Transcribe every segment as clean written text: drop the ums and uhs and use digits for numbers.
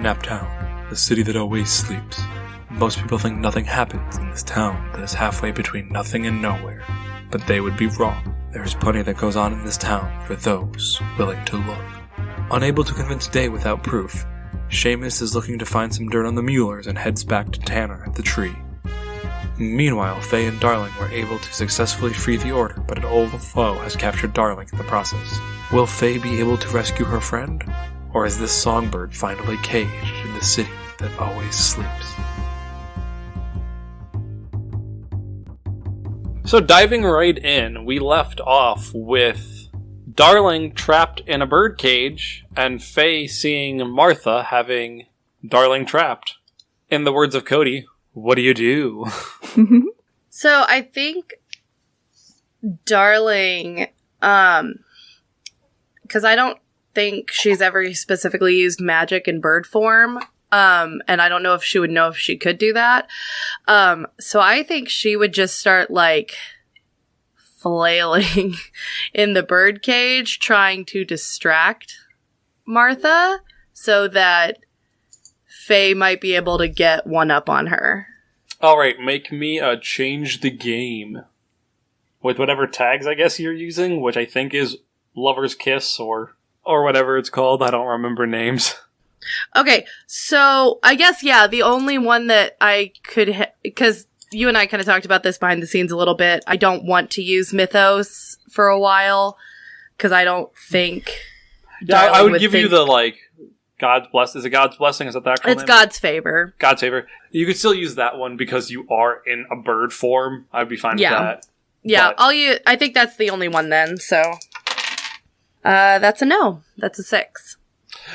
Naptown, the city that always sleeps. Most people think nothing happens in this town that is halfway between nothing and nowhere. But they would be wrong. There is plenty that goes on in this town for those willing to look. Unable to convince Day without proof, Seamus is looking to find some dirt on the Muellers and heads back to Tanner at the tree. Meanwhile, Faye and Darling were able to successfully free the Order, but an old foe has captured Darling in the process. Will Faye be able to rescue her friend? Or is this songbird finally caged in the city that always sleeps? So diving right in, we left off with Darling trapped in a bird cage and Faye seeing Martha having Darling trapped. In the words of Cody, what do you do? So I think Darling, because I don't think she's ever specifically used magic in bird form. And I don't know if she would know if she could do that. So I think she would just start, like, flailing in the bird cage, trying to distract Martha so that Faye might be able to get one up on her. Alright, make me change the game. With whatever tags I guess you're using, which I think is Lover's Kiss or whatever it's called. I don't remember names. Okay, so I guess, yeah, the only one that I could, because you and I kind of talked about this behind the scenes a little bit, I don't want to use Mythos for a while, because I don't think... Yeah, I would give you the, like, God's Blessing. Is it God's Blessing? Is that the actual name? It's God's Favor. God's Favor. You could still use that one because you are in a bird form. I'd be fine with that. Yeah, I think that's the only one then, so... that's a no. That's a 6.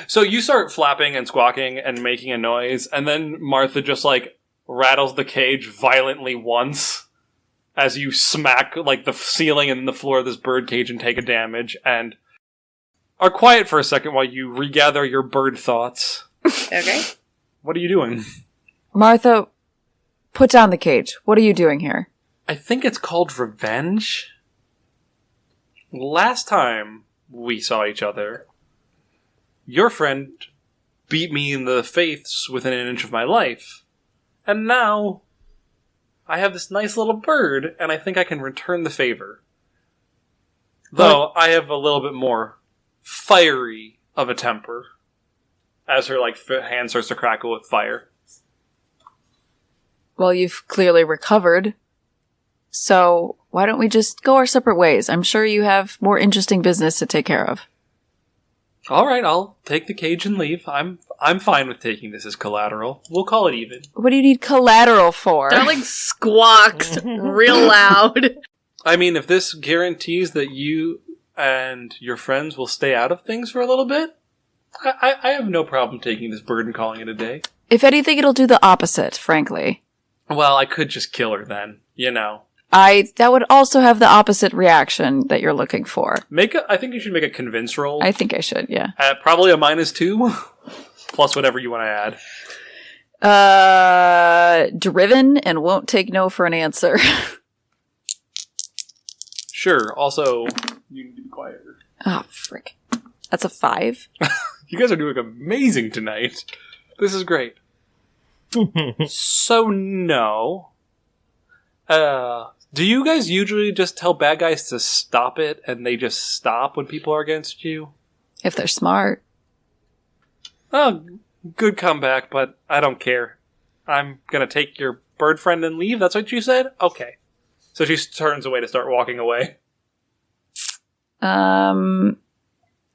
So you start flapping and squawking and making a noise, and then Martha just, like, rattles the cage violently once as you smack, like, the ceiling and the floor of this bird cage and take a damage, and are quiet for a second while you regather your bird thoughts. Okay. What are you doing? Martha, put down the cage. What are you doing here? I think it's called revenge. Last time we saw each other, your friend beat me in the faiths within an inch of my life. And now I have this nice little bird, and I think I can return the favor. Though I have a little bit more fiery of a temper. As her, like, hand starts to crackle with fire. Well, you've clearly recovered. So why don't we just go our separate ways? I'm sure you have more interesting business to take care of. Alright, I'll take the cage and leave. I'm fine with taking this as collateral. We'll call it even. What do you need collateral for? Darling squawks real loud. I mean, if this guarantees that you and your friends will stay out of things for a little bit, I have no problem taking this bird and calling it a day. If anything, it'll do the opposite, frankly. Well, I could just kill her then, you know. That would also have the opposite reaction that you're looking for. I think you should make a convince roll. I think I should, yeah. Probably a -2, plus whatever you want to add. Driven and won't take no for an answer. Sure, also, you need to be quieter. Oh, frick. That's a 5. You guys are doing amazing tonight. This is great. So, no. Do you guys usually just tell bad guys to stop it, and they just stop when people are against you? If they're smart. Oh, good comeback, but I don't care. I'm gonna take your bird friend and leave? That's what you said? Okay. So she turns away to start walking away. I'm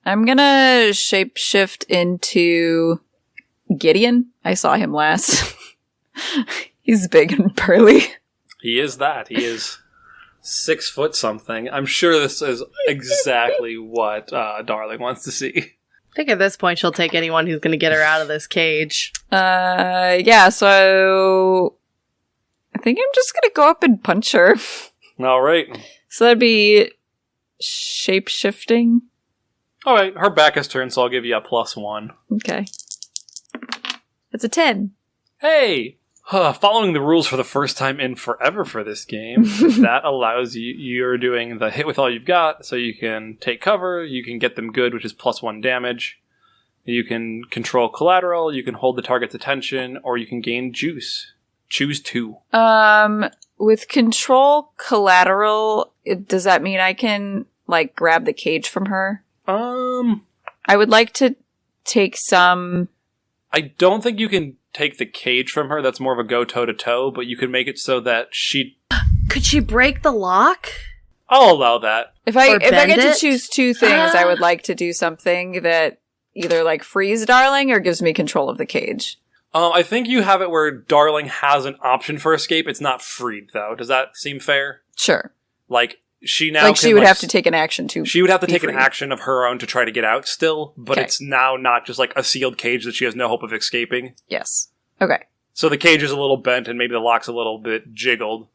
gonna shapeshift into Gideon. I saw him last. He's big and burly. He is that. He is 6 foot something. I'm sure this is exactly what Darling wants to see. I think at this point she'll take anyone who's going to get her out of this cage. Yeah, so I think I'm just going to go up and punch her. All right. So that'd be shape-shifting. All right, her back is turned, so I'll give you a +1. Okay. It's a 10. Hey! Following the rules for the first time in forever for this game, that allows you're doing the hit with all you've got, so you can take cover, you can get them good, which is +1 damage, You can control collateral, you can hold the target's attention, or you can gain juice. Choose 2. With control collateral, does that mean I can, like, grab the cage from her? I would like to take some... I don't think you can take the cage from her. That's more of a go toe-to-toe, but you can make it so that she... Could she break the lock? I'll allow that. If I get it? to choose 2 things, I would like to do something that either, like, frees Darling or gives me control of the cage. I think you have it where Darling has an option for escape. It's not freed, though. Does that seem fair? Sure. Like, she now Like, she would have to take an action to She would have to take free. an action of her own to try to get out still, but Okay. it's now not just like a sealed cage that she has no hope of escaping. Yes. Okay. So the cage is a little bent and maybe the lock's a little bit jiggled.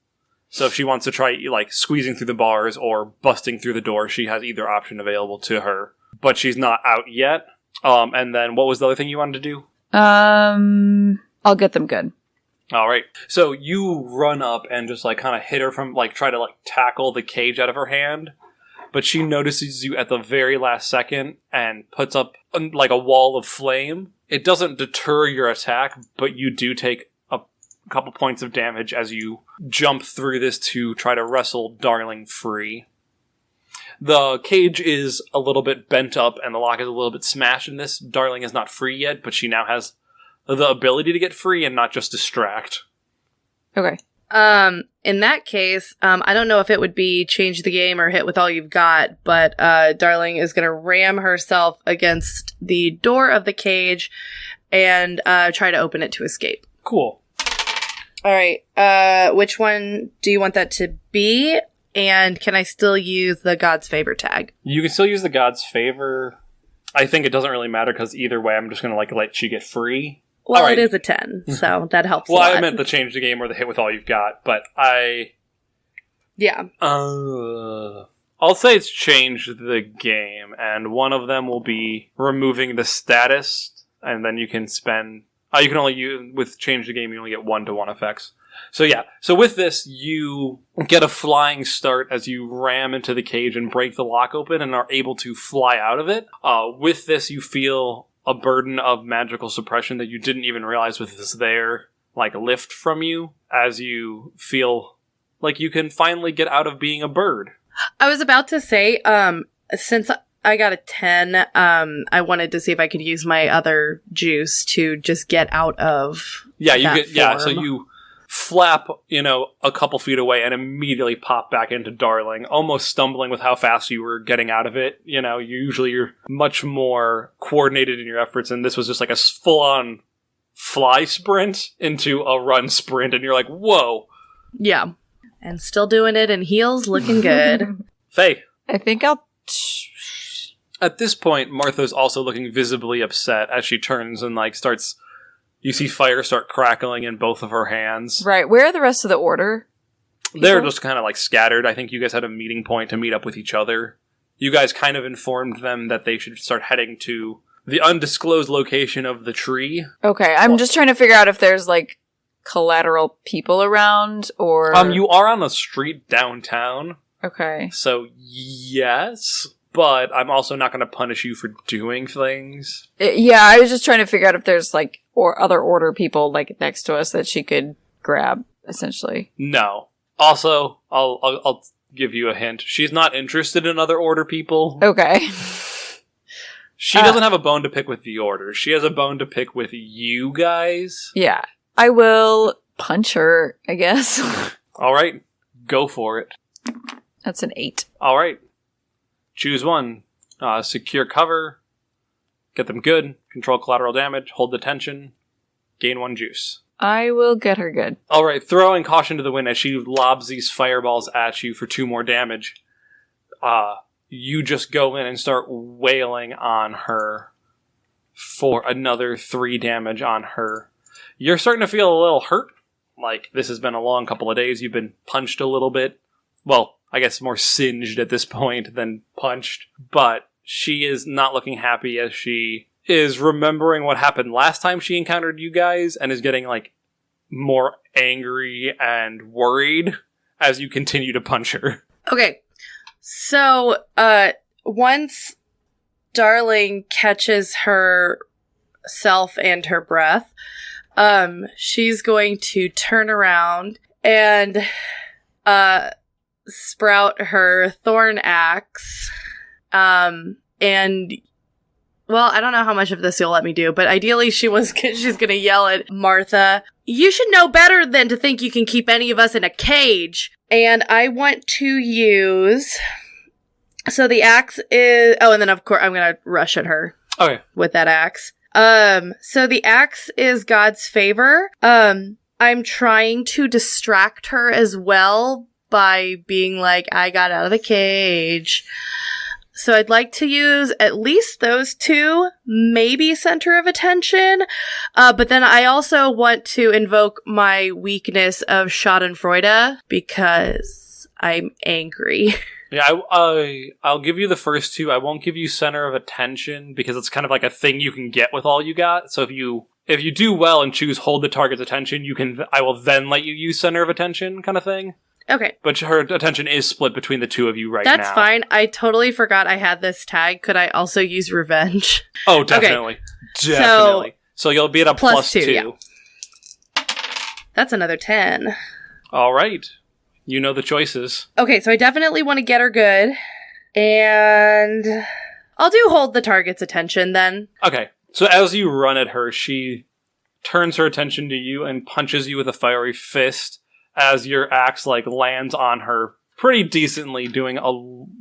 So if she wants to try, like, squeezing through the bars or busting through the door, she has either option available to her. But she's not out yet. And then what was the other thing you wanted to do? I'll get them good. All right. So you run up and just, like, kind of hit her from, like, try to, like, tackle the cage out of her hand. But she notices you at the very last second and puts up, like, a wall of flame. It doesn't deter your attack, but you do take a couple points of damage as you jump through this to try to wrestle Darling free. The cage is a little bit bent up and the lock is a little bit smashed in this. Darling is not free yet, but she now has the ability to get free and not just distract. Okay. In that case, I don't know if it would be change the game or hit with all you've got, but Darling is going to ram herself against the door of the cage and try to open it to escape. Cool. All right. Which one do you want that to be? And can I still use the God's Favor tag? You can still use the God's Favor. I think it doesn't really matter because either way, I'm just going to, like, let you get free. Well, All right. it is a 10, so that helps a Well, lot. I meant the change the game or the hit with all you've got, but Yeah. I'll say it's changed the game, and one of them will be removing the status, and then you can spend... you can only use... With change the game, you only get 1-to-1 effects. So yeah, so with this, you get a flying start as you ram into the cage and break the lock open and are able to fly out of it. With this, you feel a burden of magical suppression that you didn't even realize was there, like, lift from you as you feel like you can finally get out of being a bird. I was about to say, since I got a 10, I wanted to see if I could use my other juice to just get out of So you flap, a couple feet away and immediately pop back into Darling, almost stumbling with how fast you were getting out of it. You're much more coordinated in your efforts, and this was just like a full-on fly sprint into a run sprint, and you're like, whoa. Yeah. And still doing it in heels, looking good. Faye. I think I'll... At this point, Martha's also looking visibly upset as she turns and, like, starts... You see fire start crackling in both of her hands. Right. Where are the rest of the order? They're just kind of, like, scattered. I think you guys had a meeting point to meet up with each other. You guys kind of informed them that they should start heading to the undisclosed location of the tree. Okay, I'm just trying to figure out if there's, like, collateral people around, or... You are on a street downtown. Okay. So, yes... But I'm also not going to punish you for doing things. Yeah, I was just trying to figure out if there's, like, or other order people, like, next to us that she could grab, essentially. No. Also, I'll give you a hint. She's not interested in other order people. Okay. She doesn't have a bone to pick with the order. She has a bone to pick with you guys. Yeah. I will punch her, I guess. All right. Go for it. That's an 8. All right. Choose one. Secure cover. Get them good. Control collateral damage. Hold the tension. Gain 1 juice. I will get her good. All right. Throwing caution to the wind as she lobs these fireballs at you for 2 more damage. You just go in and start wailing on her for another 3 damage on her. You're starting to feel a little hurt. Like, this has been a long couple of days. You've been punched a little bit. Well, I guess more singed at this point than punched. But she is not looking happy as she is remembering what happened last time she encountered you guys and is getting, like, more angry and worried as you continue to punch her. Okay. So, once Darling catches herself and her breath, she's going to turn around and sprout her thorn axe. And well, I don't know how much of this you'll let me do, but ideally she's going to yell at Martha, "You should know better than to think you can keep any of us in a cage." And I want to use... So the axe is... Oh, and then of course I'm going to rush at her. Okay. With that axe. So the axe is God's favor. I'm trying to distract her as well by being like, I got out of the cage. So I'd like to use at least those two, maybe center of attention. But then I also want to invoke my weakness of Schadenfreude because I'm angry. Yeah, I'll give you the first two. I won't give you center of attention because it's kind of like a thing you can get with all you got. So if you do well and choose hold the target's attention, I will then let you use center of attention kind of thing. Okay. But her attention is split between the two of you now. That's fine. I totally forgot I had this tag. Could I also use revenge? Oh, definitely. Okay. Definitely. So you'll be at a plus two. Yeah. That's another 10. All right. You know the choices. Okay, so I definitely want to get her good. And I'll do hold the target's attention then. Okay. So as you run at her, she turns her attention to you and punches you with a fiery fist as your axe lands on her pretty decently, doing a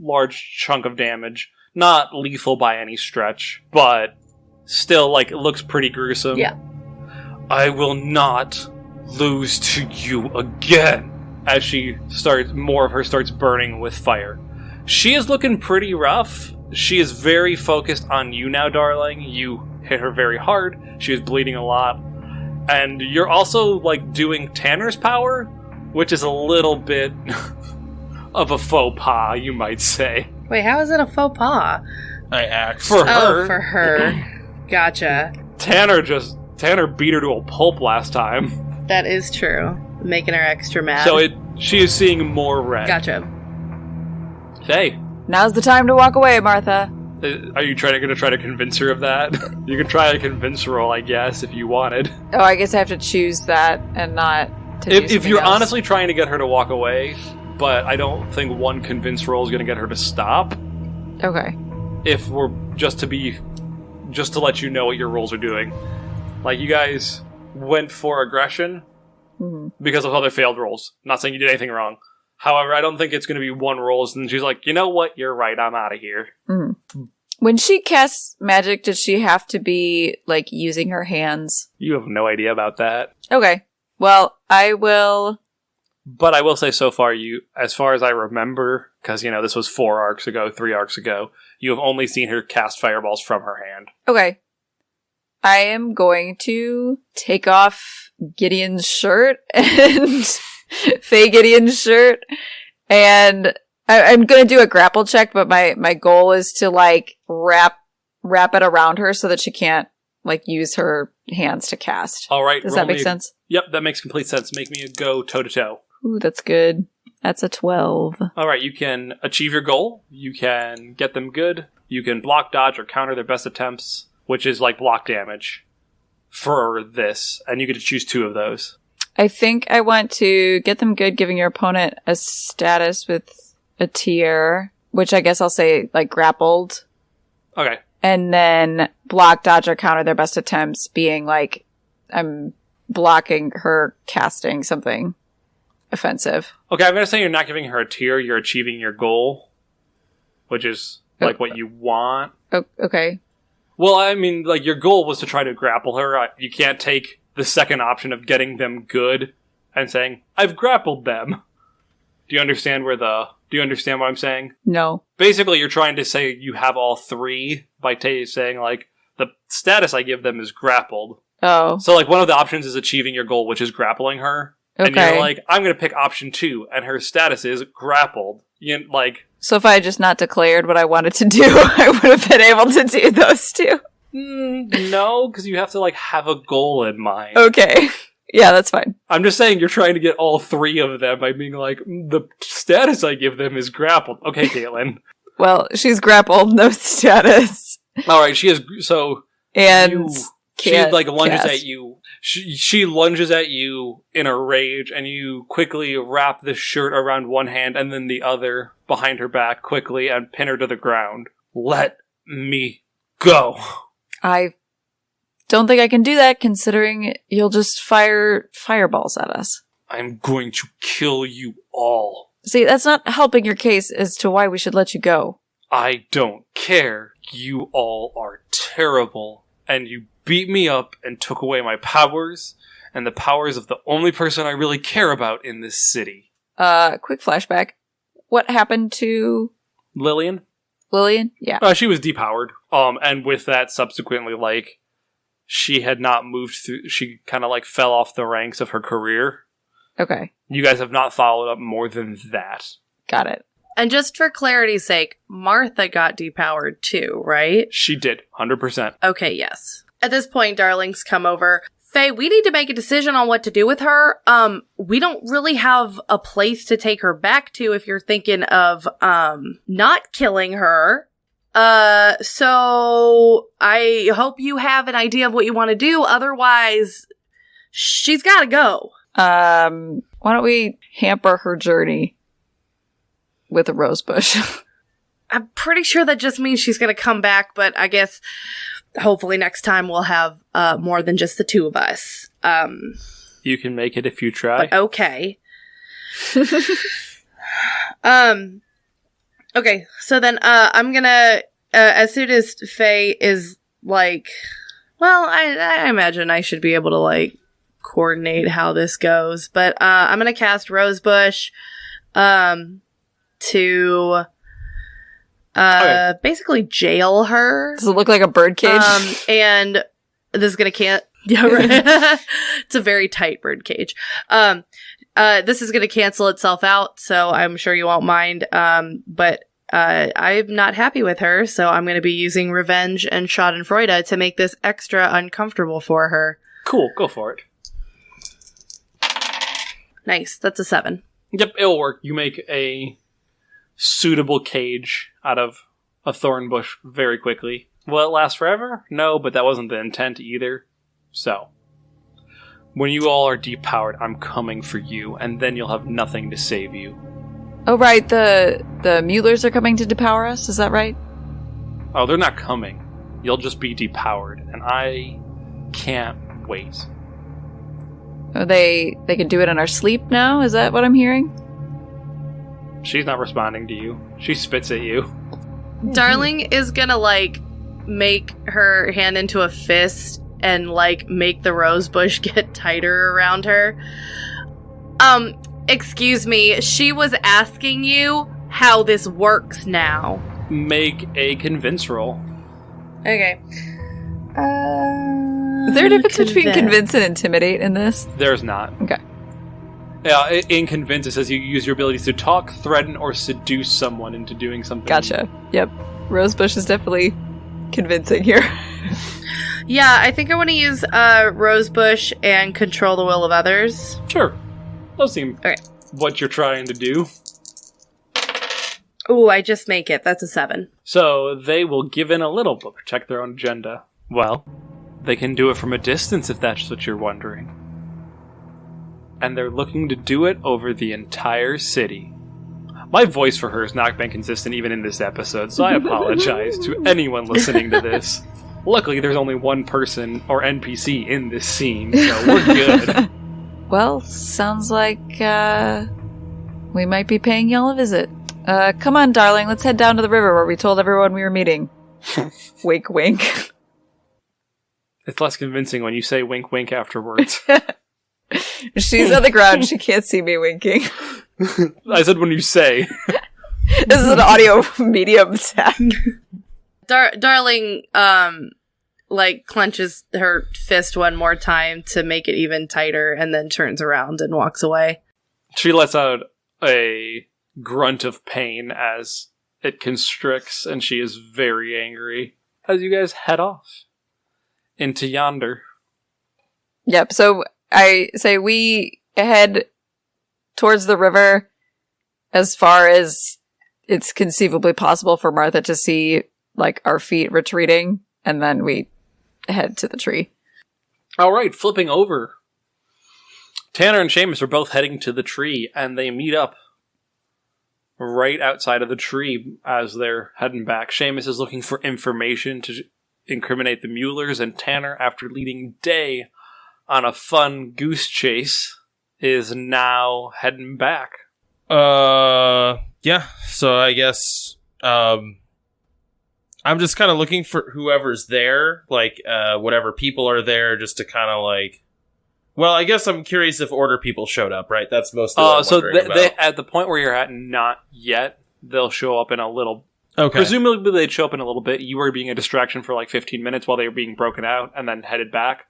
large chunk of damage. Not lethal by any stretch, but still it looks pretty gruesome. Yeah. I will not lose to you again. As more of her starts burning with fire. She is looking pretty rough. She is very focused on you now, darling. You hit her very hard. She is bleeding a lot. And you're also, doing Tanner's power, which is a little bit of a faux pas, you might say. Wait, how is it a faux pas? I asked. For her. Oh, for her. Gotcha. Tanner beat her to a pulp last time. That is true. Making her extra mad. So she is seeing more red. Gotcha. Hey. Now's the time to walk away, Martha. Are you going to try to convince her of that? You can try a convince roll, I guess, if you wanted. Oh, I guess I have to choose that and not to do If you're else. honestly trying to get her to walk away, but I don't think one convince roll is going to get her to stop. Okay. If we're just to let you know what your rolls are doing. You guys went for aggression because of other failed rolls. I'm not saying you did anything wrong. However, I don't think it's going to be one roll, and she's like, you know what? You're right. I'm out of here. Mm-hmm. When she casts magic, does she have to be, using her hands? You have no idea about that. Okay. Well, I will... But I will say so far, as far as I remember, because, this was 3 arcs ago, you have only seen her cast fireballs from her hand. Okay. I am going to take off Gideon's shirt and Faye Gideon's shirt, and I'm going to do a grapple check, but my goal is to wrap it around her so that she can't use her hands to cast. All right. Does that make sense? Yep, that makes complete sense. Make me a go toe-to-toe. Ooh, that's good. That's a 12. All right, you can achieve your goal. You can get them good. You can block, dodge, or counter their best attempts, which is block damage for this, and you get to choose 2 of those. I think I want to get them good, giving your opponent a status with a tier, which I guess I'll say grappled. Okay. And then block, dodge, or counter their best attempts, being I'm blocking her casting something offensive. Okay, I'm going to say you're not giving her a tier, you're achieving your goal, which is what you want. Oh, okay. Well, I mean, your goal was to try to grapple her. You can't take the second option of getting them good and saying, I've grappled them. Do you understand what I'm saying? No. Basically, you're trying to say you have all 3 by saying, the status I give them is grappled. Oh. So, one of the options is achieving your goal, which is grappling her. Okay. And you're I'm going to pick option 2, and her status is grappled. So if I had just not declared what I wanted to do, I would have been able to do those 2. No, because you have to, have a goal in mind. Okay. Yeah, that's fine. I'm just saying you're trying to get all 3 of them by being the status I give them is grappled. Okay, Caitlin. Well, she's grappled, no status. All right, she is so And she can't like lunges cast. at you. She lunges at you in a rage, and you quickly wrap the shirt around one hand and then the other behind her back quickly and pin her to the ground. Let me go. I don't think I can do that, considering you'll just fire fireballs at us. I'm going to kill you all. See, that's not helping your case as to why we should let you go. I don't care. You all are terrible, and you beat me up and took away my powers and the powers of the only person I really care about in this city. Quick flashback. What happened to Lillian? Lillian? Yeah. She was depowered. And with that, subsequently, like, she had not moved through, she kind of like fell off the ranks of her career. Okay. You guys have not followed up more than that. Got it. And just for clarity's sake, Martha got depowered too, right? She did, 100%. Okay, yes. At this point, darlings come over. Faye, we need to make a decision on what to do with her. We don't really have a place to take her back to if you're thinking of, not killing her. So I hope you have an idea of what you want to do. Otherwise, she's gotta go. Why don't we hamper her journey with a rose bush? I'm pretty sure that just means she's gonna come back, but I guess hopefully next time we'll have, more than just the two of us. You can make it if you try. But okay. Okay, so then, I'm gonna, as soon as Faye is, like, well, I imagine I should be able to, like, coordinate how this goes, but, I'm gonna cast Rosebush, to, Okay. basically jail her. Does it look like a birdcage? And this is gonna yeah, right. It's a very tight bird cage. This is gonna cancel itself out, so I'm sure you won't mind. But I'm not happy with her, so I'm gonna be using revenge and Schadenfreude to make this extra uncomfortable for her. Cool, go for it. Nice, that's a 7. Yep, it'll work. You make a suitable cage out of a thorn bush very quickly. Will it last forever? No, but that wasn't the intent either. So, when you all are depowered, I'm coming for you, and then you'll have nothing to save you. Oh, right. The Muellers are coming to depower us. Is that right? Oh, they're not coming. You'll just be depowered, and I can't wait. Oh, they can do it in our sleep now? Is that what I'm hearing? She's not responding to you. She spits at you. Darling is gonna, like, make her hand into a fist and, like, make the rose bush get tighter around her. Excuse me, she was asking you how this works now. Make a convince roll. Okay. Is there a difference between convince and intimidate in this? There's not. Okay. Yeah, in convince it says you use your abilities to talk, threaten, or seduce someone into doing something. Gotcha. Yep. Rosebush is definitely convincing here. Yeah, I think I want to use Rosebush and control the will of others. Sure. Those seem Okay. what you're trying to do. Ooh, I just make it. That's a 7. So they will give in a little but protect their own agenda. Well, they can do it from a distance if that's what you're wondering. And they're looking to do it over the entire city. My voice for her has not been consistent even in this episode, so I apologize to anyone listening to this. Luckily, there's only one person or NPC in this scene, so we're good. Well, sounds like we might be paying y'all a visit. Come on, darling, let's head down to the river where we told everyone we were meeting. Wink, wink. It's less convincing when you say wink wink afterwards. She's on the ground, she can't see me winking. I said when you say. This is an audio medium attack. Darling, like, clenches her fist one more time to make it even tighter and then turns around and walks away. She lets out a grunt of pain as it constricts, and she is very angry as you guys head off into yonder. Yep, so I say we head towards the river as far as it's conceivably possible for Martha to see like our feet retreating, and then we head to the tree. All right, flipping over. Tanner and Seamus are both heading to the tree, and they meet up right outside of the tree as they're heading back. Seamus is looking for information to incriminate the Muellers, and Tanner, after leading Day on a fun goose chase, is now heading back. Yeah, so I guess, I'm just kind of looking for whoever's there, like, whatever people are there, just to kind of, like... Well, I guess I'm curious if Order people showed up, right? That's mostly what I'm so wondering about. they, at the point where you're at, not yet. They'll show up in a little... Okay. Presumably they'd show up in a little bit. You were being a distraction for like 15 minutes while they were being broken out, and then headed back.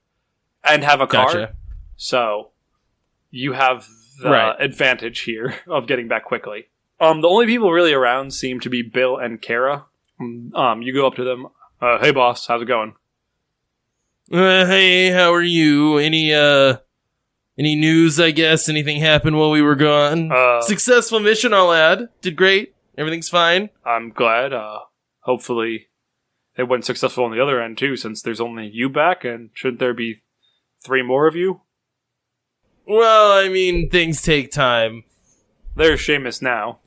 And have a car. Gotcha. So, you have the advantage here of getting back quickly. The only people really around seem to be Bill and Kara. You go up to them. Hey boss, how's it going? Hey, how are you? Any news, I guess? Anything happened while we were gone? Successful mission, I'll add. Did great. Everything's fine. I'm glad. Hopefully it went successful on the other end, too, since there's only you back, and shouldn't there be 3 more of you? Well, I mean, things take time. There's Seamus now.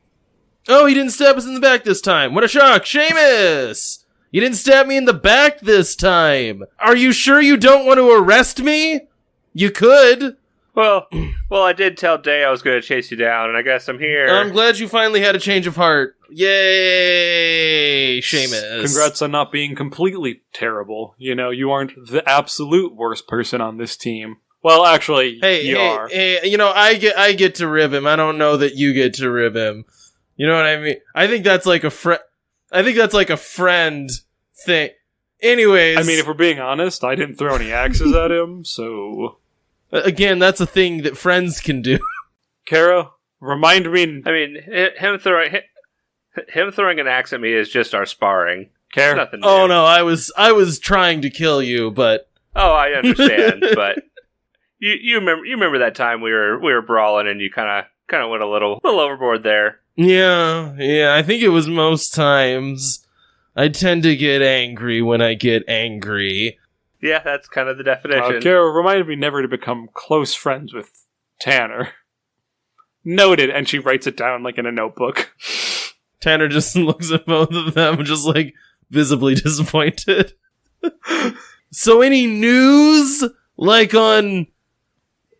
Oh, he didn't stab us in the back this time. What a shock. Seamus! You didn't stab me in the back this time. Are you sure you don't want to arrest me? You could. Well, I did tell Day I was going to chase you down, and I guess I'm here. I'm glad you finally had a change of heart. Yay, Seamus. Congrats on not being completely terrible. You know, you aren't the absolute worst person on this team. Well, actually, you are. Hey, you know, I get to rib him. I don't know that you get to rib him. You know what I mean? I think that's like a friend thing. Anyways. I mean, if we're being honest, I didn't throw any axes at him, so... Again, that's a thing that friends can do. Kara, remind me... I mean, him throwing an axe at me is just our sparring. Kara? Nothing new. Oh no, I was trying to kill you, but... Oh, I understand, but... You remember that time we were brawling and you kind of went a little overboard there. Yeah, I think it was most times. I tend to get angry when I get angry. Yeah, that's kind of the definition. Kara reminded me never to become close friends with Tanner. Noted, and she writes it down like in a notebook. Tanner just looks at both of them, just like visibly disappointed. So any news, like on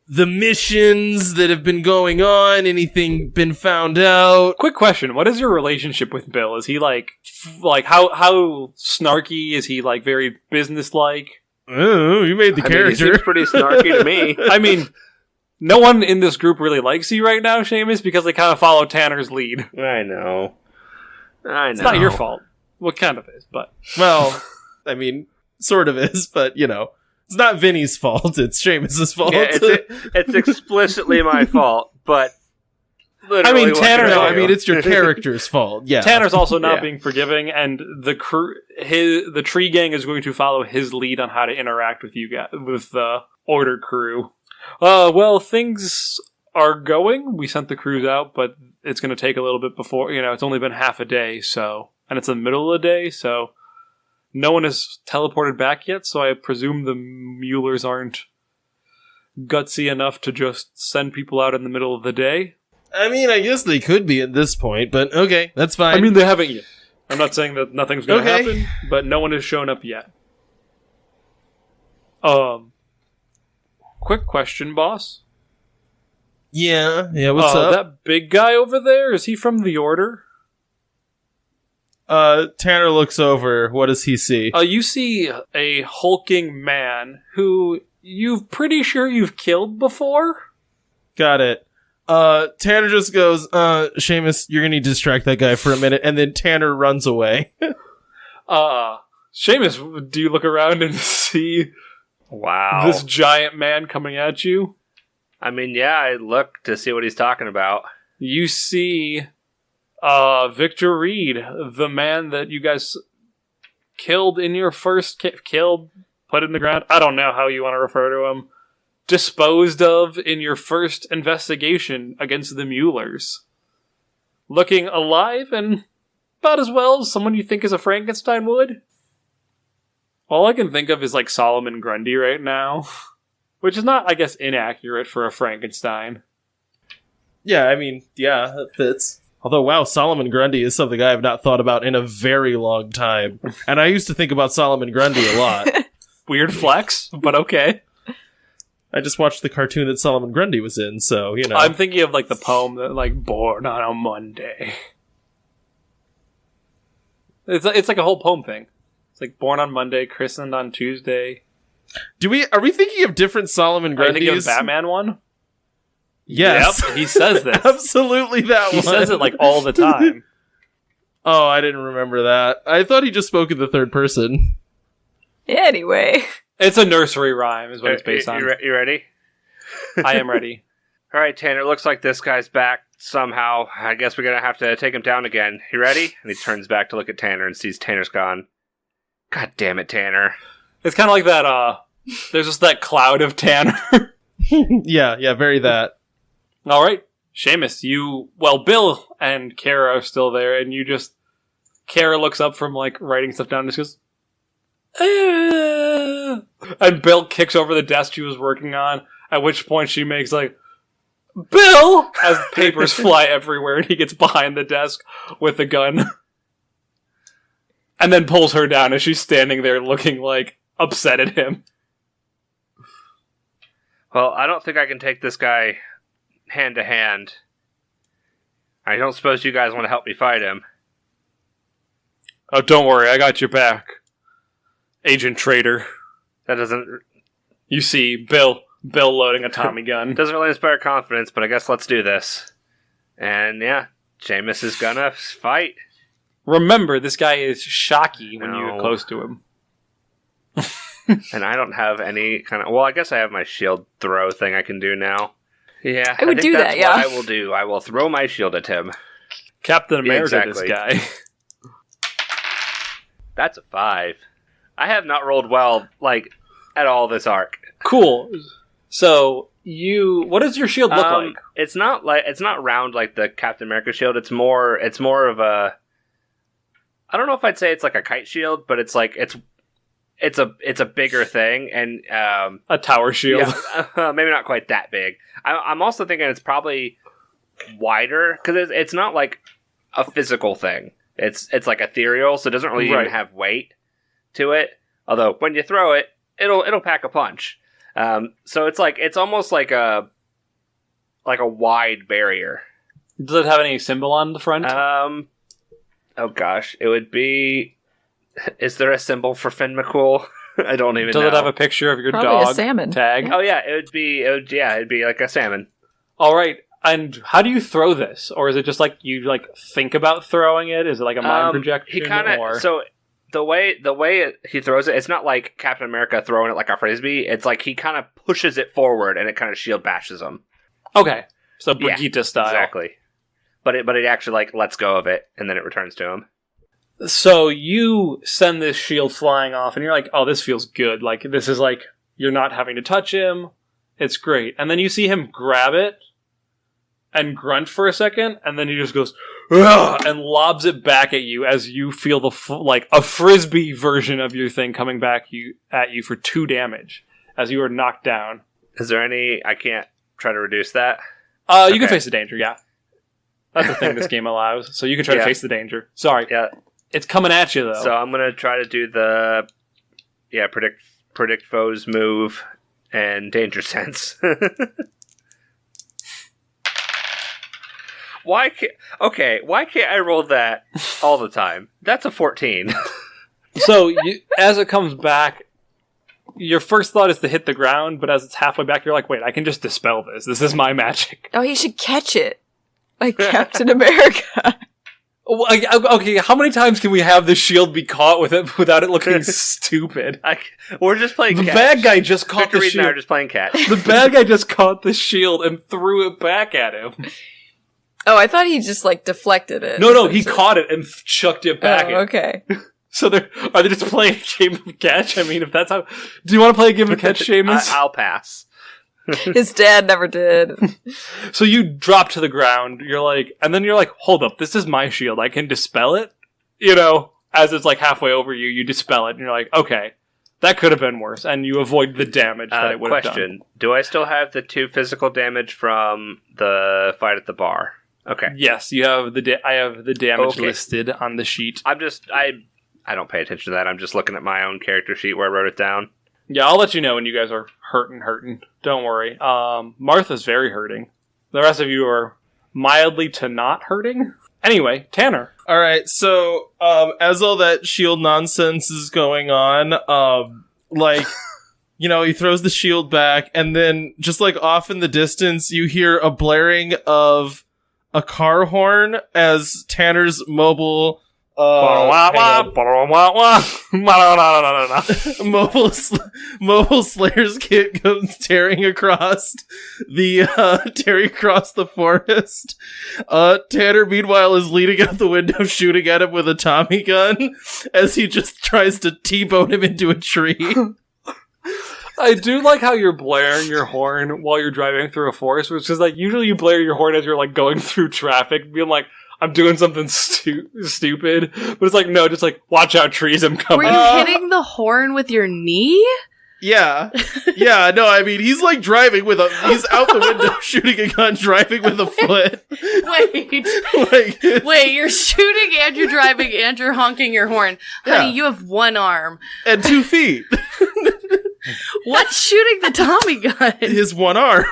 the missions that have been going on? Anything been found out? Quick question: what is your relationship with Bill? Is he like how snarky? Is he like very businesslike? Oh, you made the He character. seems pretty snarky to me. I mean, no one in this group really likes you right now, Seamus, because they kind of follow Tanner's lead. I know. It's not your fault. Well, kind of is, but... Well, I mean, sort of is, but, you know, it's not Vinny's fault, it's Seamus's fault. Yeah, it's explicitly my fault, but... I mean, Tanner... No, I mean, it's your character's fault, yeah. Tanner's also not being forgiving, and the tree gang is going to follow his lead on how to interact with you guys, with the Order crew. Well, things are going. We sent the crews out, but it's going to take a little bit before, it's only been half a day, so... And it's in the middle of the day, so... No one has teleported back yet, so I presume the Muellers aren't gutsy enough to just send people out in the middle of the day. I mean, I guess they could be at this point, but okay, that's fine. I mean, they haven't yet. I'm not saying that nothing's going to happen, but no one has shown up yet. Quick question, boss. Yeah, what's up? That big guy over there, is he from the Order? Tanner looks over. What does he see? You see a hulking man who you're pretty sure you've killed before? Got it. Tanner just goes, Seamus, you're gonna need to distract that guy for a minute, and then Tanner runs away. Seamus, do you look around and see this giant man coming at you? I mean, yeah, I look to see what he's talking about. You see Victor Reed, the man that you guys killed in your first... put in the ground? I don't know how you want to refer to him. Disposed of in your first investigation against the Muellers. Looking alive and about as well as someone you think is a Frankenstein would. All I can think of is like Solomon Grundy right now, which is not, I guess, inaccurate for a Frankenstein. Yeah, I mean, yeah, that fits. Although, wow, Solomon Grundy is something I have not thought about in a very long time. And I used to think about Solomon Grundy a lot. Weird flex, but okay. I just watched the cartoon that Solomon Grundy was in, so, you know. I'm thinking of like the poem that like born on a Monday. It's like a whole poem thing. It's like born on Monday, christened on Tuesday. Are we thinking of different Solomon Grundys? Are you thinking of the Batman one? Yes. Yep, he says this. Absolutely that He one. says it like all the time. Oh, I didn't remember that. I thought he just spoke in the third person. Anyway. It's a nursery rhyme is what it's based on. You ready? I am ready. All right, Tanner, looks like this guy's back somehow. I guess we're going to have to take him down again. You ready? And he turns back to look at Tanner and sees Tanner's gone. God damn it, Tanner. It's kind of like that, there's just that cloud of Tanner. Yeah, very that. All right, Seamus, Bill and Kara are still there, and Kara looks up from, like, writing stuff down and just goes, "Ah." And Bill kicks over the desk she was working on, at which point she makes, like, "Bill!" as papers fly everywhere, and he gets behind the desk with a gun. And then pulls her down as she's standing there looking, like, upset at him. Well, I don't think I can take this guy hand to hand. I don't suppose you guys want to help me fight him. Oh, don't worry, I got your back. Agent Traitor. That doesn't You see Bill loading a Tommy gun. doesn't really inspire confidence, but I guess let's do this. And yeah, Seamus is gonna fight. Remember, this guy is shocky when you get No. close to him. And I don't have any kind of... Well, I guess I have my shield throw thing I can do now. Yeah, I would think do that's that, yeah. what I will do. I will throw my shield at him. Captain America, Exactly. this guy. That's a 5. I have not rolled well, like, at all this arc. Cool. So, what does your shield look like? It's not round like the Captain America shield. It's more of a... I don't know if I'd say it's like a kite shield, but it's like it's a bigger thing, and A tower shield. yeah, maybe not quite that big. I'm also thinking it's probably wider because it's not like a physical thing. It's like ethereal, so it doesn't really Right. even have weight to it. Although when you throw it, it'll pack a punch. So it's almost like a wide barrier. Does it have any symbol on the front? Oh gosh, it would be. Is there a symbol for Finn McCool? I don't even Does know. it have a picture of your Probably a dog salmon. tag? Oh yeah, it'd be like a salmon. All right. And how do you throw this? Or is it just like you like think about throwing it? Is it like a mind projection? He kind or... of so the way he throws it, it's not like Captain America throwing it like a frisbee. It's like he kind of pushes it forward and it kind of shield bashes him. Okay. So Yeah, Brigitte style. Exactly. But it actually like lets go of it and then it returns to him. So you send this shield flying off and you're like, oh, this feels good. Like, this is like, you're not having to touch him. It's great. And then you see him grab it and grunt for a second, and then he just goes, "Ugh," and lobs it back at you as you feel like a frisbee version of your thing coming back at you for 2 damage as you are knocked down. Is there any... I can't try to reduce that? You can Okay. face the danger, yeah. That's the thing this game allows. So you can try to Yeah. face the danger. Sorry. Yeah. It's coming at you, though. So I'm going to try to do the... Yeah, predict foes move and danger sense. Why can't I roll that all the time? That's a 14. So as it comes back, your first thought is to hit the ground, but as it's halfway back, you're like, wait, I can just dispel this. This is my magic. Oh, he should catch it. Like Captain America. Okay, how many times can we have the shield be caught with it without it looking stupid? We're just playing The catch. bad guy just caught Victor the Reed and I are shield. just playing catch. The bad guy just caught the shield and threw it back at him. Oh, I thought he just like deflected it. No, he caught it and chucked it back Oh, at okay. So are they just playing a game of catch? I mean, if that's how... Do you want to play a game of catch, Seamus? I'll pass. His dad never did. So you drop to the ground, and then you're like, hold up, this is my shield, I can dispel it? as it's like halfway over you, you dispel it, and you're like, okay, that could have been worse, and you avoid the damage that it would have done. Question: do I still have the 2 physical damage from the fight at the bar? Okay. Yes, you have I have the damage Okay. listed on the sheet. I don't pay attention to that. I'm just looking at my own character sheet where I wrote it down. Yeah, I'll let you know when you guys are hurting. Don't worry. Martha's very hurting. The rest of you are mildly to not hurting. Anyway, Tanner. All right, so as all that shield nonsense is going on, he throws the shield back, and then just like off in the distance, you hear a blaring of a car horn as Tanner's mobile. Mobile Slayer's kit comes tearing across the forest. Tanner, meanwhile, is leaning out the window, shooting at him with a Tommy gun as he just tries to T-bone him into a tree. I do like how you're blaring your horn while you're driving through a forest, which is like usually you blare your horn as you're like going through traffic, being like, I'm doing something stupid, but it's like, no, just like, watch out, trees, I'm coming. Were you hitting the horn with your knee? Yeah. Yeah, no, I mean, he's like driving he's out the window shooting a gun, driving with a foot. Wait, you're shooting and you're driving and you're honking your horn. Yeah. Honey, you have 1 arm. And 2 feet. What's shooting the Tommy gun? His 1 arm.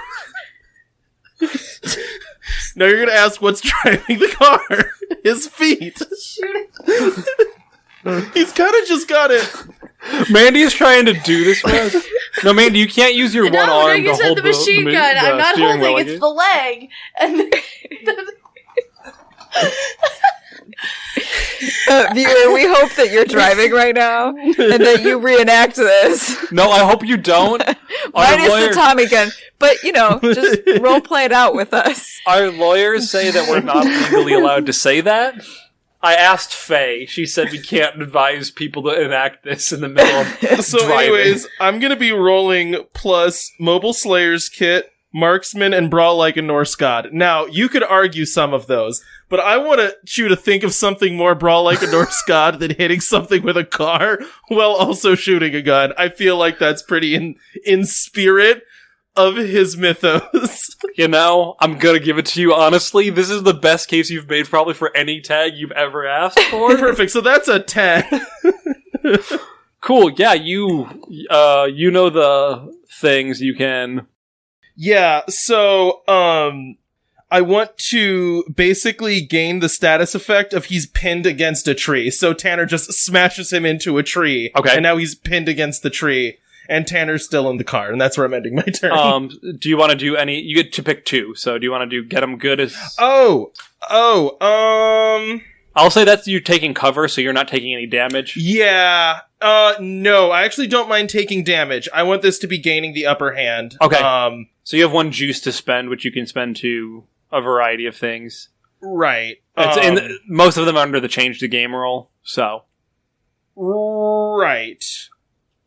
Now you're gonna ask what's driving the car. His feet. He's kind of just got it. Mandy is trying to do this for us. No, Mandy, you can't use your one arm you to said hold the machine gun. I'm not steering wheel holding. like It's the leg. And Viewer, we hope that you're driving right now and that you reenact this. No, I hope you don't. Minus the Tommy gun. But, just role play it out with us. Our lawyers say that we're not legally allowed to say that. I asked Faye. She said we can't advise people to enact this in the middle of So driving. anyways, I'm gonna be rolling plus Mobile Slayer's kit, Marksman, and Brawl Like a Norse God. Now, you could argue some of those, but I want you to think of something more Brawl Like a Norse God than hitting something with a car while also shooting a gun. I feel like that's pretty in spirit of his mythos. I'm gonna give it to you honestly. This is the best case you've made probably for any tag you've ever asked for. Perfect, so that's a 10. Cool, yeah, you know the things you can... Yeah, so, I want to basically gain the status effect of he's pinned against a tree. So Tanner just smashes him into a tree. Okay. And now he's pinned against the tree. And Tanner's still in the car. And that's where I'm ending my turn. Do you want to do any... You get to pick 2, so do you want to do get him good as... I'll say that's you taking cover, so you're not taking any damage. Yeah. No, I actually don't mind taking damage. I want this to be gaining the upper hand. Okay. So you have 1 juice to spend, which you can spend to a variety of things. Right. Most of them are under the change the game rule, so. Right.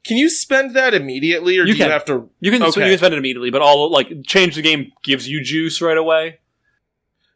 Can you spend that immediately, or do you have to... You can spend it immediately, but change the game gives you juice right away.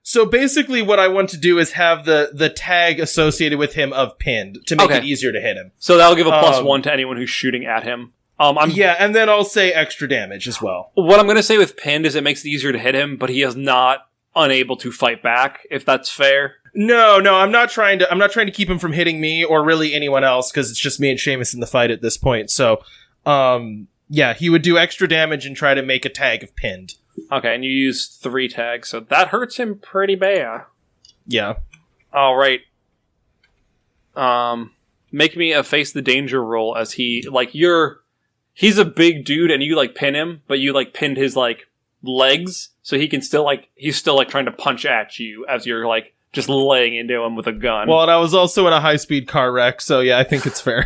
So basically what I want to do is have the tag associated with him of pinned to make it easier to hit him. So that'll give a +1 to anyone who's shooting at him. And then I'll say extra damage as well. What I'm going to say with pinned is it makes it easier to hit him, but he is not unable to fight back, if that's fair. No, I'm not trying to keep him from hitting me or really anyone else, because it's just me and Seamus in the fight at this point. So, he would do extra damage and try to make a tag of pinned. Okay, and you use 3 tags, so that hurts him pretty bad. Yeah. All right. Make me a face the danger roll as he's a big dude and you pin him, but you pinned his legs, so he can still he's still trying to punch at you as you're just laying into him with a gun. Well, and I was also in a high-speed car wreck, so yeah, I think it's fair.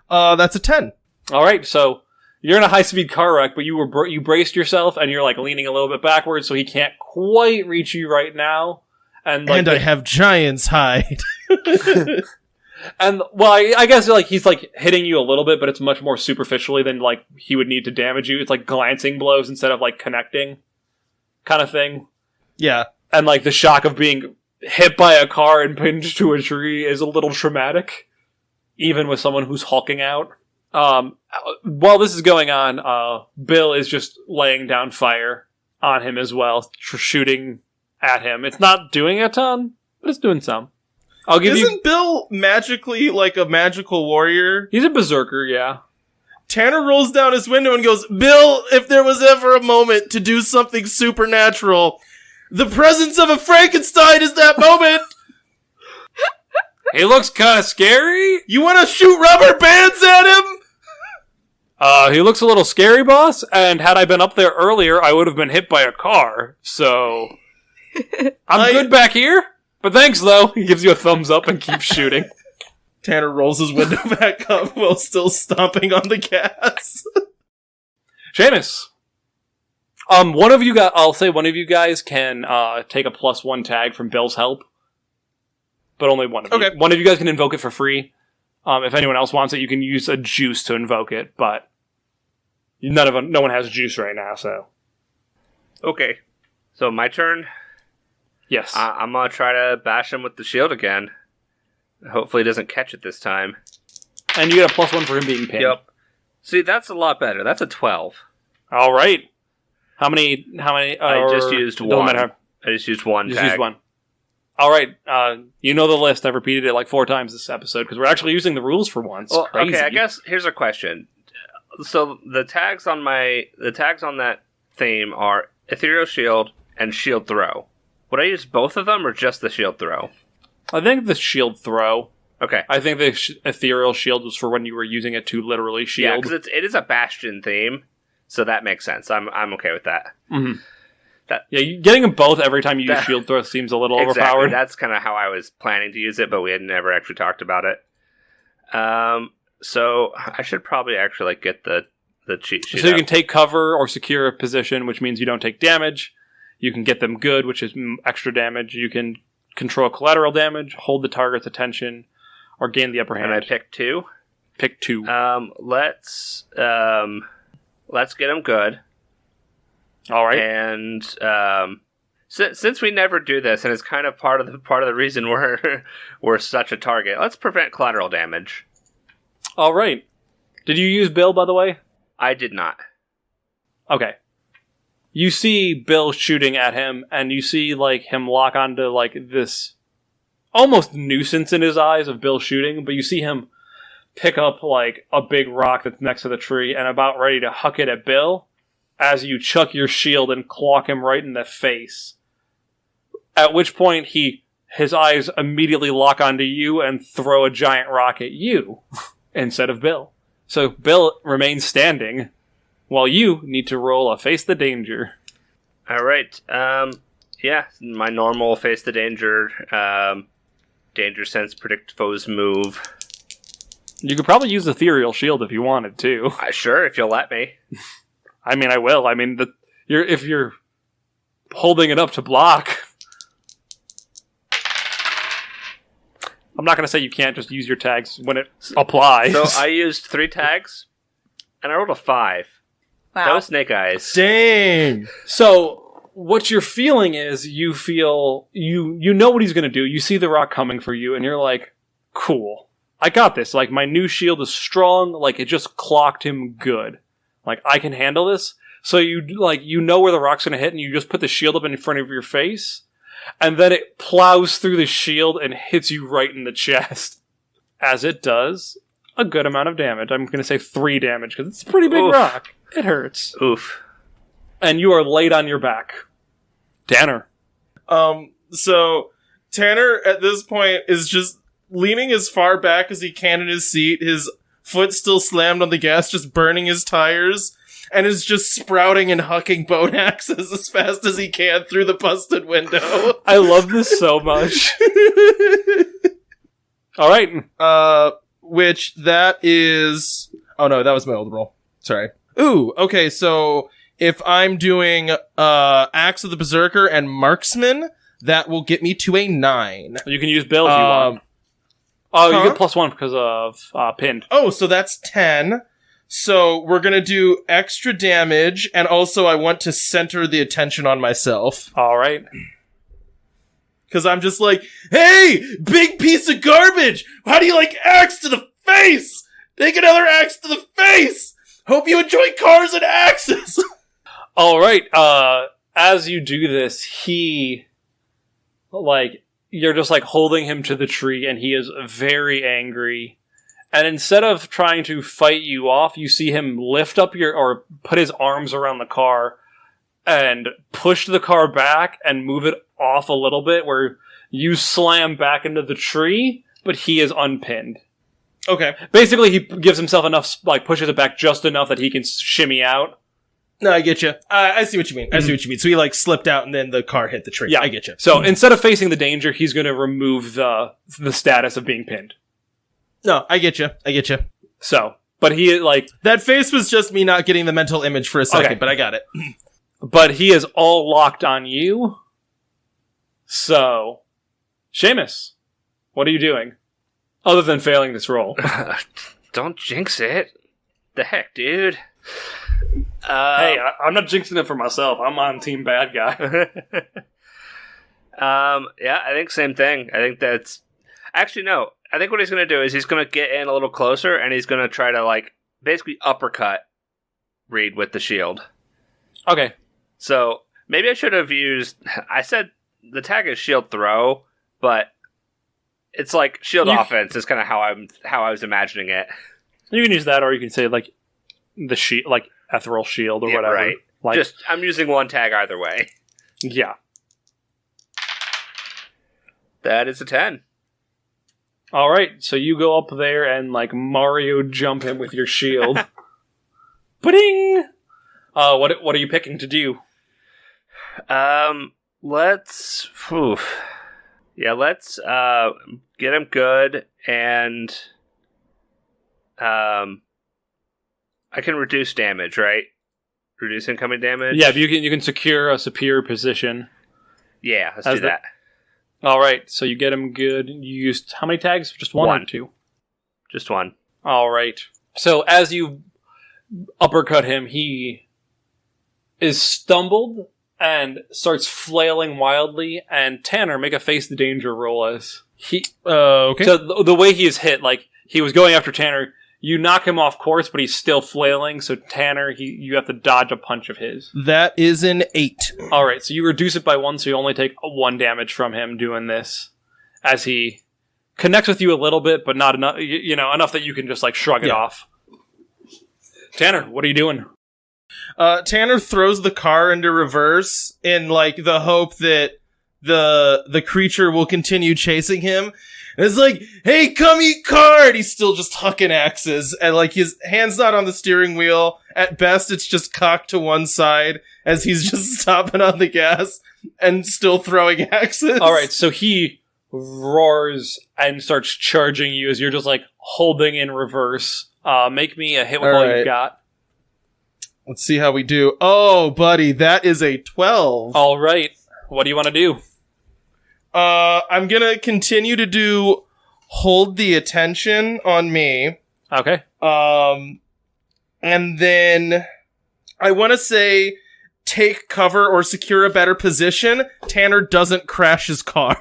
That's a 10. All right, so you're in a high-speed car wreck, but you braced yourself, and you're leaning a little bit backwards, so he can't quite reach you right now. And I have giant's hide. And well, I guess he's hitting you a little bit, but it's much more superficially than he would need to damage you. It's glancing blows instead of connecting, kind of thing. Yeah. And the shock of being hit by a car and pinned to a tree is a little traumatic, even with someone who's hulking out. While this is going on, Bill is just laying down fire on him as well, shooting at him. It's not doing a ton, but it's doing some. Isn't Bill magically like a magical warrior? He's a berserker, yeah. Tanner rolls down his window and goes, Bill, if there was ever a moment to do something supernatural, the presence of a Frankenstein is that moment! He looks kind of scary. You want to shoot rubber bands at him? He looks a little scary, boss, and had I been up there earlier, I would have been hit by a car, so... I'm good back here, but thanks, though. He gives you a thumbs up and keeps shooting. Tanner rolls his window back up while still stomping on the gas. Seamus. One of you guys, I'll say one of you guys can take a +1 tag from Bill's help. But only one of you. Okay. One of you guys can invoke it for free. If anyone else wants it, you can use a juice to invoke it, but no one has juice right now, so. Okay. So my turn? Yes. I'm gonna try to bash him with the shield again. Hopefully he doesn't catch it this time. And you get a +1 for him being pinned. Yep. See, that's a lot better. That's a 12. All right. How many? I just used one. I just used one Just tag. used one. All right. You know the list. I've repeated it like 4 times this episode because we're actually using the rules for once. Well, Crazy. okay, I guess here's a question. So the tags on that theme are Ethereal Shield and Shield Throw. Would I use both of them or just the Shield Throw? I think the shield throw. Okay. I think the ethereal shield was for when you were using it to literally Yeah, shield. because it is a Bastion theme, so that makes sense. I'm okay with that. Mm-hmm. That getting them both every time you use shield throw seems a little exactly. overpowered. That's kind of how I was planning to use it, but we had never actually talked about it. So I should probably actually get the cheat sheet. So you can take cover or secure a position, which means you don't take damage. You can get them good, which is extra damage. You can control collateral damage, hold the target's attention, or gain the upper hand. And I picked 2. Pick 2. Let's get them good. All right. And since we never do this, and it's kind of part of the reason we're such a target, let's prevent collateral damage. All right. Did you use Bill, by the way? I did not. Okay. You see Bill shooting at him, and you see like him lock onto like this almost nuisance in his eyes of Bill shooting, but you see him pick up like a big rock that's next to the tree and about ready to huck it at Bill as you chuck your shield and clock him right in the face. At which point his eyes immediately lock onto you and throw a giant rock at you instead of Bill. So Bill remains standing while you need to roll a face the danger. All right. Yeah, my normal face the danger, danger sense, predict foes move. You could probably use Ethereal Shield if you wanted to. Sure, if you'll let me. I mean, I will. I mean, if you're holding it up to block, I'm not going to say you can't just use your tags when it applies. So I used 3 tags, and I rolled a 5. Wow. That was Snake Eyes. Dang! So what you're feeling is you feel you know what he's going to do. You see the rock coming for you, and you're like, cool. I got this. Like, my new shield is strong. Like, it just clocked him good. Like, I can handle this. So you know where the rock's going to hit, and you just put the shield up in front of your face, and then it plows through the shield and hits you right in the chest. As it does a good amount of damage. I'm going to say 3 damage, because it's a pretty big rock. It hurts. Oof. And you are laid on your back. Tanner. So Tanner at this point is just leaning as far back as he can in his seat, his foot still slammed on the gas, just burning his tires, and is just sprouting and hucking bone axes as fast as he can through the busted window. I love this so much. All right. Which that is... Oh no, that was my old roll. Sorry. Ooh, okay, so if I'm doing Axe of the Berserker and Marksman, that will get me to a 9. You can use Bill if you want. Oh, you huh? get +1 because of pinned. Oh, so that's 10. So we're gonna do extra damage, and also I want to center the attention on myself. All right. Because I'm just like, hey, big piece of garbage! How do you like axe to the face? Take another axe to the face! Hope you enjoy cars and axes! All right. As you do this, you're just like holding him to the tree, and he is very angry. And instead of trying to fight you off, you see him lift up or put his arms around the car and push the car back and move it off a little bit, where you slam back into the tree, but he is unpinned. Okay. Basically, he gives himself enough, pushes it back just enough that he can shimmy out. No, I get you. I see what you mean. So he like slipped out and then the car hit the tree. Yeah. I get you. So instead of facing the danger, he's going to remove the status of being pinned. No, I get you. So, but he that face was just me not getting the mental image for a second, Okay. but I got it. But he is all locked on you. So, Seamus, what are you doing? Other than failing this roll. Don't jinx it. The heck, dude. Hey, I'm not jinxing it for myself. I'm on team bad guy. Yeah, I think same thing. I think that's... Actually, no. I think what he's going to do is he's going to get in a little closer, and he's going to try to, basically uppercut Reed with the shield. Okay. So, maybe I should have used... I said the tag is shield throw, but it's like shield offense is kind of how I was imagining it. You can use that, or you can say, the shield, ethereal shield or whatever. Right. I'm using one tag either way. Yeah. That is a 10. All right, so you go up there and Mario jump him with your shield. Ba-ding! What are you picking to do? Let's get him good, and I can reduce damage, right? Reduce incoming damage. Yeah, you can secure a superior position. Yeah, let's do that. All right, so you get him good. You used how many tags? Just one or two? Just one. All right. So as you uppercut him, he is stumbled and starts flailing wildly. And Tanner, make a face the danger roll as he. Okay. So the way he is hit, he was going after Tanner. You knock him off course, but he's still flailing. So Tanner, you have to dodge a punch of his. That is an 8. All right, so you reduce it by 1, so you only take 1 damage from him doing this, as he connects with you a little bit, but not enough. Enough that you can just shrug it off. Tanner, what are you doing? Tanner throws the car into reverse in the hope that the creature will continue chasing him. And it's like, hey, come eat card! He's still just hucking axes, and his hand's not on the steering wheel. At best, it's just cocked to one side as he's just stomping on the gas and still throwing axes. All right, so he roars and starts charging you as you're just holding in reverse. Make me a hit with all you've got. Let's see how we do. Oh, buddy, that is a 12. All right, what do you want to do? I'm gonna continue to do hold the attention on me. Okay. And then I want to say take cover or secure a better position. Tanner doesn't crash his car.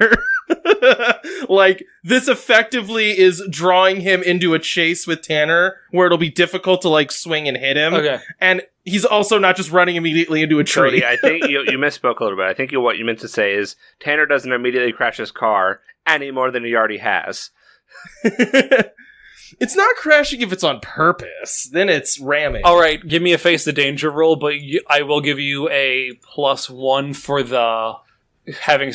This effectively is drawing him into a chase with Tanner where it'll be difficult to swing and hit him. Okay. And he's also not just running immediately into a tree. Cody, I think you misspoke a little bit. I think what you meant to say is Tanner doesn't immediately crash his car any more than he already has. It's not crashing if it's on purpose. Then it's ramming. All right, give me a face the danger roll, but I will give you a +1 for the having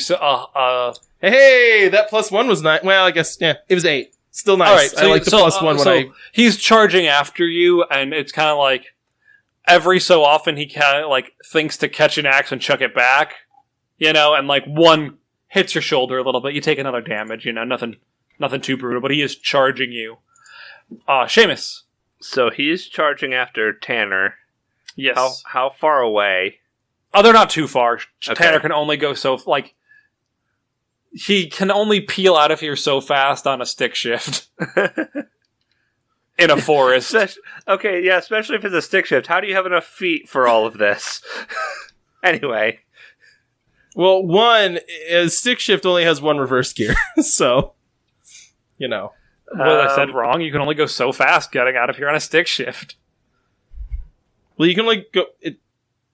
Hey, that +1 was 9. Well, I guess, yeah, it was 8. Still nice. All right, so I like the +1 when I... He's charging after you, and it's kind of every so often he kind of thinks to catch an axe and chuck it back, and one hits your shoulder a little bit. You take another damage, nothing too brutal, but he is charging you. Seamus. So he's charging after Tanner. Yes. How far away? Oh, they're not too far. Okay. Tanner can only go so... he can only peel out of here so fast on a stick shift. In a forest. Okay, yeah, especially if it's a stick shift. How do you have enough feet for all of this? Anyway. Well, stick shift only has one reverse gear, so, you know. What I said wrong? You can only go so fast getting out of here on a stick shift. Well, you can only go...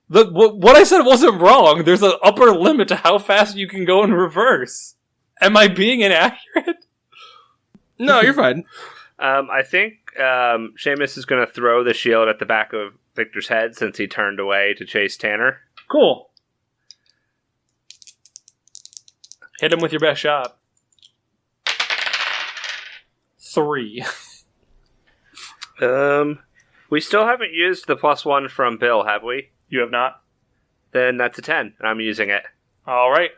What I said wasn't wrong. There's an upper limit to how fast you can go in reverse. Am I being inaccurate? No, you're fine. I think Seamus is going to throw the shield at the back of Victor's head since he turned away to chase Tanner. Cool. Hit him with your best shot. 3. We still haven't used the +1 from Bill, have we? You have not? Then that's a 10, and I'm using it. All right.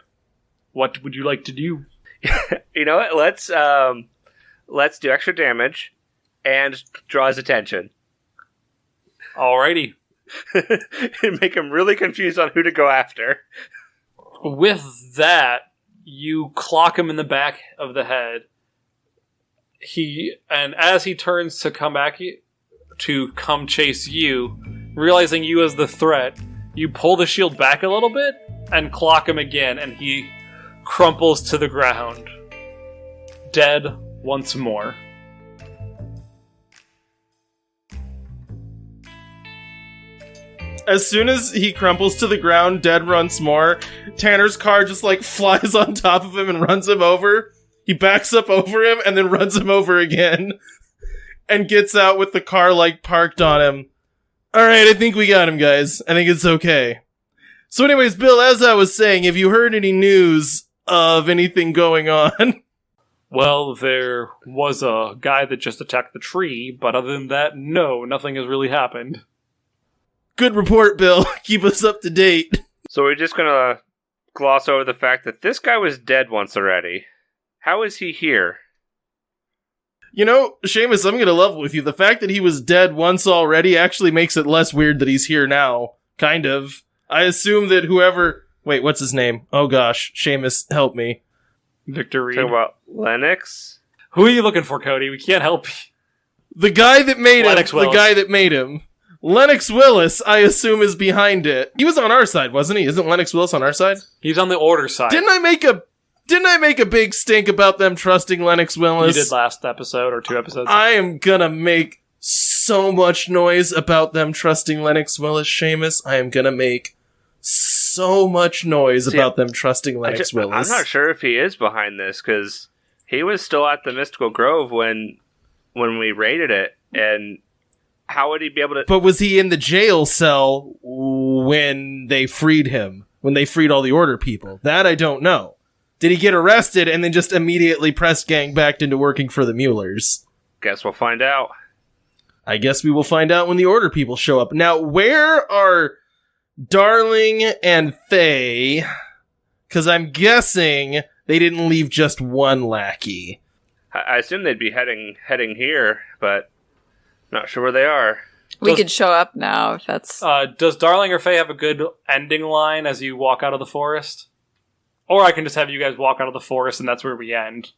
What would you like to do? You know what? Let's do extra damage and draw his attention. Alrighty. And make him really confused on who to go after. With that, you clock him in the back of the head. And as he turns to come chase you, realizing you as the threat, you pull the shield back a little bit and clock him again, and he crumples to the ground. Dead once more. As soon as he crumples to the ground, dead once more, Tanner's car just, flies on top of him and runs him over. He backs up over him and then runs him over again. And gets out with the car, parked on him. Alright, I think we got him, guys. I think it's okay. So anyways, Bill, as I was saying, have you heard any news of anything going on? Well, there was a guy that just attacked the tree, but other than that, no, nothing has really happened. Good report, Bill. Keep us up to date. So we're just gonna gloss over the fact that this guy was dead once already. How is he here? You know, Seamus, I'm gonna level with you. The fact that he was dead once already actually makes it less weird that he's here now. Kind of. I assume that whoever... Wait, what's his name? Oh gosh, Seamus, help me. Victor Reed. Talking about Lennox? Who are you looking for, Cody? We can't help you. The guy that made Lennox him. Willis. The guy that made him. Lennox Willis, I assume, is behind it. He was on our side, wasn't he? Isn't Lennox Willis on our side? He's on the order side. Didn't I make a big stink about them trusting Lennox Willis? You did last episode or 2 episodes. I am gonna make so much noise about them trusting Lennox Willis, Seamus. I am gonna make so much noise about them trusting Lennox Willis. I'm not sure if he is behind this, because he was still at the Mystical Grove when we raided it, and how would he be able to... But was he in the jail cell when they freed him? When they freed all the Order people? That I don't know. Did he get arrested and then just immediately press gang back into working for the Muellers? Guess we'll find out. I guess we will find out when the Order people show up. Now, where are Darling and Faye? Because I'm guessing they didn't leave just one lackey. I assume they'd be heading here, but not sure where they are. We could show up now if that's... Does Darling or Faye have a good ending line as you walk out of the forest? Or I can just have you guys walk out of the forest and that's where we end.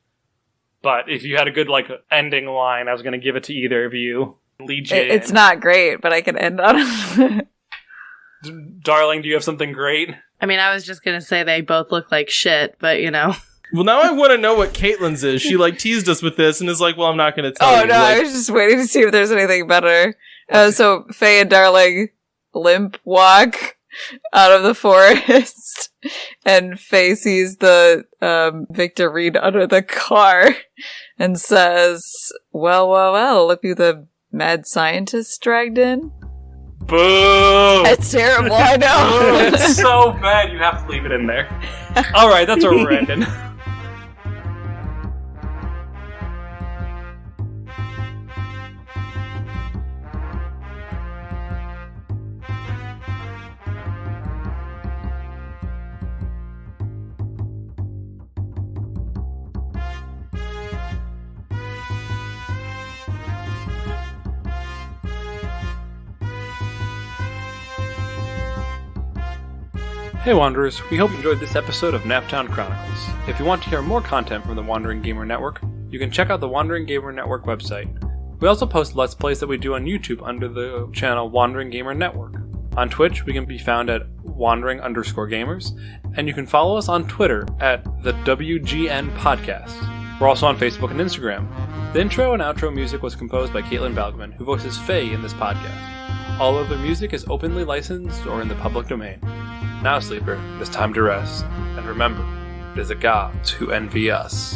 But if you had a good, ending line, I was going to give it to either of you. Lead you It's in. not great, but I can end on it. Darling, do you have something great? I mean, I was just gonna say they both look like shit, but Well, now I want to know what Caitlin's is. She, teased us with this and is like, well, I'm not going to tell you. Oh, no, I was just waiting to see if there's anything better. So Faye and Darling limp walk out of the forest, and Faye sees the Victor Reed under the car and says, well, look who the mad scientist dragged in. Boo! It's terrible, I know. It's so bad, you have to leave it in there. Alright, that's where we're ending. Hey Wanderers, we hope you enjoyed this episode of Naptown Chronicles. If you want to hear more content from the Wandering Gamer Network, you can check out the Wandering Gamer Network website. We also post Let's Plays that we do on YouTube under the channel Wandering Gamer Network. On Twitch, we can be found at wandering_gamers, and you can follow us on Twitter at the WGN Podcast. We're also on Facebook and Instagram. The intro and outro music was composed by Caitlin Balgman, who voices Faye in this podcast. All other music is openly licensed or in the public domain. Now, sleeper, it is time to rest, and remember, it is the gods who envy us.